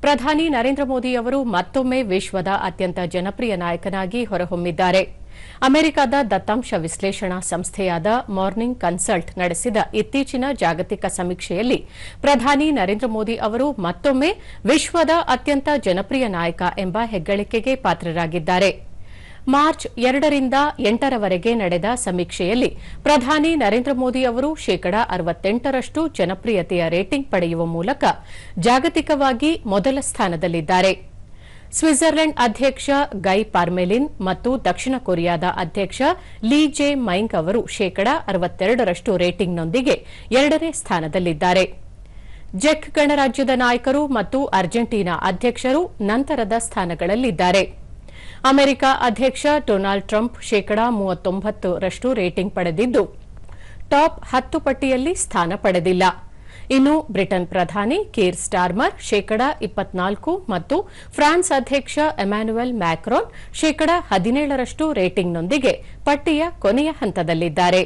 ಪ್ರಧಾನಿ ನರೇಂದ್ರ ಮೋದಿ ಅವರು ಮತ್ತೊಮ್ಮೆ ವಿಶ್ವದ ಅತ್ಯಂತ ಜನಪ್ರಿಯ ನಾಯಕನಾಗಿ ಹೊರಹೊಮ್ಮಿದ್ದಾರೆ. ಅಮೆರಿಕದ ದತ್ತಾಂಶ ವಿಶ್ಲೇಷಣಾ ಸಂಸ್ಥೆಯಾದ ಮಾರ್ನಿಂಗ್ ಕನ್ಸಲ್ಟ್ ನಡೆಸಿದ ಇತ್ತೀಚಿನ ಜಾಗತಿಕ ಸಮೀಕ್ಷೆಯಲ್ಲಿ ಪ್ರಧಾನಿ ನರೇಂದ್ರ ಮೋದಿ ಅವರು ಮತ್ತೊಮ್ಮೆ ವಿಶ್ವದ ಅತ್ಯಂತ ಜನಪ್ರಿಯ ನಾಯಕ ಎಂಬ ಹೆಗ್ಗಳಿಕೆಗೆ ಪಾತ್ರರಾಗಿದ್ದಾರೆ. ಮಾರ್ಚ್ 2 ರಿಂದ 8 ರವರೆಗೆ ನಡೆದ ಸಮೀಕ್ಷೆಯಲ್ಲಿ ಪ್ರಧಾನಿ ನರೇಂದ್ರ ಮೋದಿ ಅವರು ಶೇಕಡಾ 68ರಷ್ಟು ಜನಪ್ರಿಯತೆಯ ರೇಟಿಂಗ್ ಪಡೆಯುವ ಮೂಲಕ ಜಾಗತಿಕವಾಗಿ ಮೊದಲ ಸ್ಥಾನದಲ್ಲಿದ್ದಾರೆ. ಸ್ವಿಟ್ಜರ್ಲೆಂಡ್ ಅಧ್ಯಕ್ಷ ಗೈ ಪಾರ್ಮೆಲಿನ್ ಮತ್ತು ದಕ್ಷಿಣ ಕೊರಿಯಾದ ಅಧ್ಯಕ್ಷ ಲೀ ಜೆ ಮೈಂಗ್ ಅವರು ಶೇಕಡಾ 62ರಷ್ಟು ರೇಟಿಂಗ್ನೊಂದಿಗೆ 2ನೇ ಸ್ಥಾನದಲ್ಲಿದ್ದಾರೆ. ಜೆಕ್ ಗಣರಾಜ್ಯದ ನಾಯಕರು ಮತ್ತು ಅರ್ಜೆಂಟೀನಾ ಅಧ್ಯಕ್ಷರು ನಂತರದ ಸ್ಥಾನಗಳಲ್ಲಿದ್ದಾರೆ. ಅಮೆರಿಕ ಅಧ್ಯಕ್ಷ ಡೊನಾಲ್ಡ್ ಟ್ರಂಪ್ ಶೇಕಡಾ 39ರಷ್ಟು ರೇಟಿಂಗ್ ಪಡೆದಿದ್ದು ಟಾಪ್ 10 ಪಟ್ಟಿಯಲ್ಲಿ ಸ್ಥಾನ ಪಡೆದಿಲ್ಲ. ಇನ್ನು ಬ್ರಿಟನ್ ಪ್ರಧಾನಿ ಕೀರ್ ಸ್ಟಾರ್ಮರ್ ಶೇಕಡಾ 24 ಮತ್ತು ಫ್ರಾನ್ಸ್ ಅಧ್ಯಕ್ಷ ಎಮ್ಯಾನ್ಯುಯಲ್ ಮ್ಯಾಕ್ರಾನ್ ಶೇಕಡಾ 17ರಷ್ಟು ರೇಟಿಂಗ್ನೊಂದಿಗೆ ಪಟ್ಟಿಯ ಕೊನೆಯ ಹಂತದಲ್ಲಿದ್ದಾರೆ.